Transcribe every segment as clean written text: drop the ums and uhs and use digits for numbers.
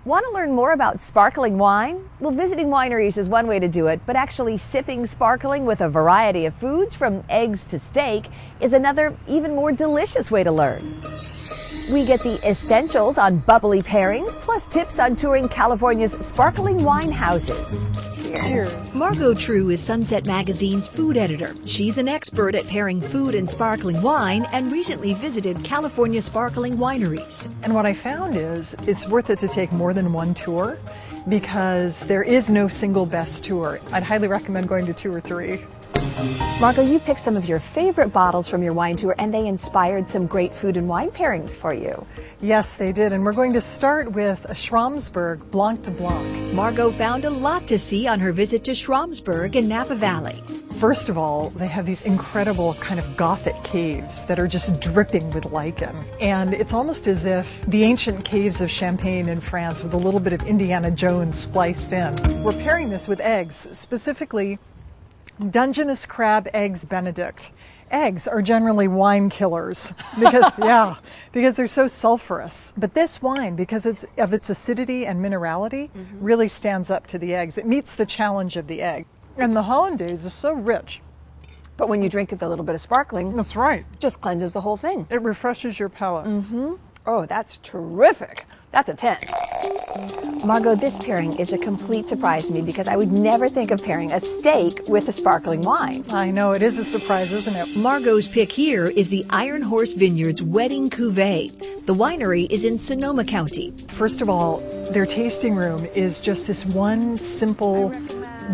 Want to learn more about sparkling wine? Well, visiting wineries is one way to do it, but actually sipping sparkling with a variety of foods from eggs to steak is another, even more delicious way to learn. We get the essentials on bubbly pairings, plus tips on touring California's sparkling wine houses. Cheers. Margot True is Sunset Magazine's food editor. She's an expert at pairing food and sparkling wine and recently visited California sparkling wineries. And what I found is it's worth it to take more than one tour because there is no single best tour. I'd highly recommend going to 2 or 3. Margot, you picked some of your favorite bottles from your wine tour, and they inspired some great food and wine pairings for you. Yes, they did, and we're going to start with a Schramsberg Blanc de Blanc. Margot found a lot to see on her visit to Schramsberg in Napa Valley. First of all, they have these incredible kind of Gothic caves that are just dripping with lichen. And it's almost as if the ancient caves of Champagne in France with a little bit of Indiana Jones spliced in. We're pairing this with eggs, specifically Dungeness crab eggs Benedict. Eggs are generally wine killers because they're so sulfurous. But this wine, because of its acidity and minerality, really stands up to the eggs. It meets the challenge of the egg. And the hollandaise is so rich. But when you drink it with a little bit of sparkling, that's right, just cleanses the whole thing. It refreshes your palate. Oh, that's terrific. That's a 10. Margot, this pairing is a complete surprise to me because I would never think of pairing a steak with a sparkling wine. I know, it is a surprise, isn't it? Margot's pick here is the Iron Horse Vineyards Wedding Cuvée. The winery is in Sonoma County. First of all, their tasting room is just this one simple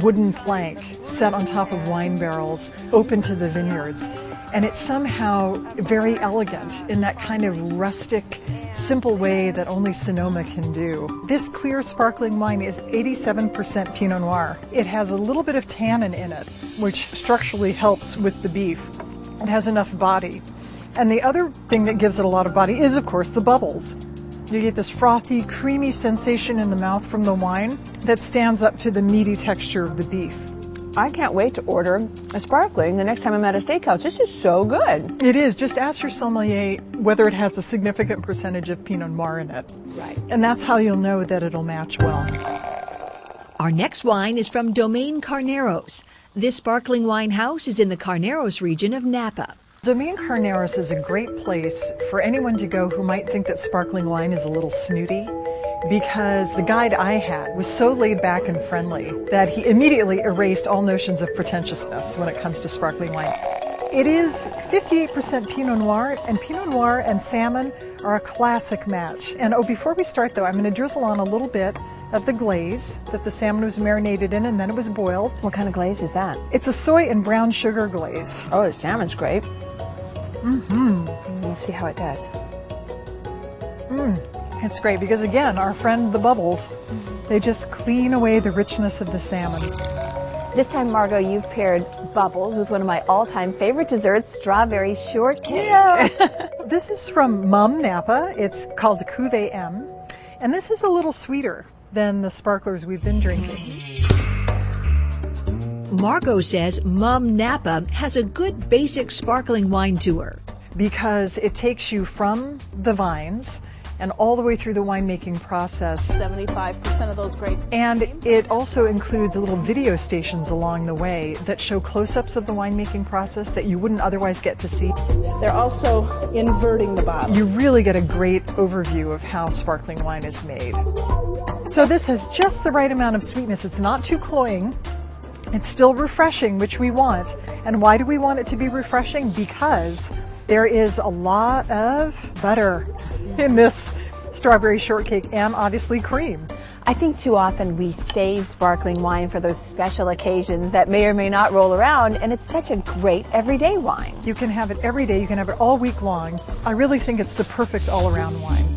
wooden plank set on top of wine barrels, open to the vineyards. And it's somehow very elegant in that kind of rustic, simple way that only Sonoma can do. This clear sparkling wine is 87% Pinot Noir. It has a little bit of tannin in it, which structurally helps with the beef. It has enough body. And the other thing that gives it a lot of body is, of course, the bubbles. You get this frothy, creamy sensation in the mouth from the wine that stands up to the meaty texture of the beef. I can't wait to order a sparkling the next time I'm at a steakhouse. This is so good. It is. Just ask your sommelier whether it has a significant percentage of Pinot Noir in it. Right. And that's how you'll know that it'll match well. Our next wine is from Domaine Carneros. This sparkling wine house is in the Carneros region of Napa. Domaine Carneros is a great place for anyone to go who might think that sparkling wine is a little snooty, because the guide I had was so laid back and friendly that he immediately erased all notions of pretentiousness when it comes to sparkling wine. It is 58% Pinot Noir, and Pinot Noir and salmon are a classic match. And before we start though, I'm going to drizzle on a little bit of the glaze that the salmon was marinated in and then it was boiled. What kind of glaze is that? It's a soy and brown sugar glaze. Oh, the salmon's great. Let's see how it does. It's great because, again, our friend the bubbles, they just clean away the richness of the salmon. This time, Margot, you've paired bubbles with one of my all-time favorite desserts, strawberry shortcake. Yeah. This is from Mum Napa. It's called Cuvée M. And this is a little sweeter than the sparklers we've been drinking. Margot says Mum Napa has a good basic sparkling wine tour. Because it takes you from the vines and all the way through the winemaking process. 75% of those grapes. And it also includes little video stations along the way that show close-ups of the winemaking process that you wouldn't otherwise get to see. They're also inverting the bottle. You really get a great overview of how sparkling wine is made. So this has just the right amount of sweetness. It's not too cloying. It's still refreshing, which we want. And why do we want it to be refreshing? Because there is a lot of butter in this strawberry shortcake and obviously cream. I think too often we save sparkling wine for those special occasions that may or may not roll around, and it's such a great everyday wine. You can have it every day, you can have it all week long. I really think it's the perfect all-around wine.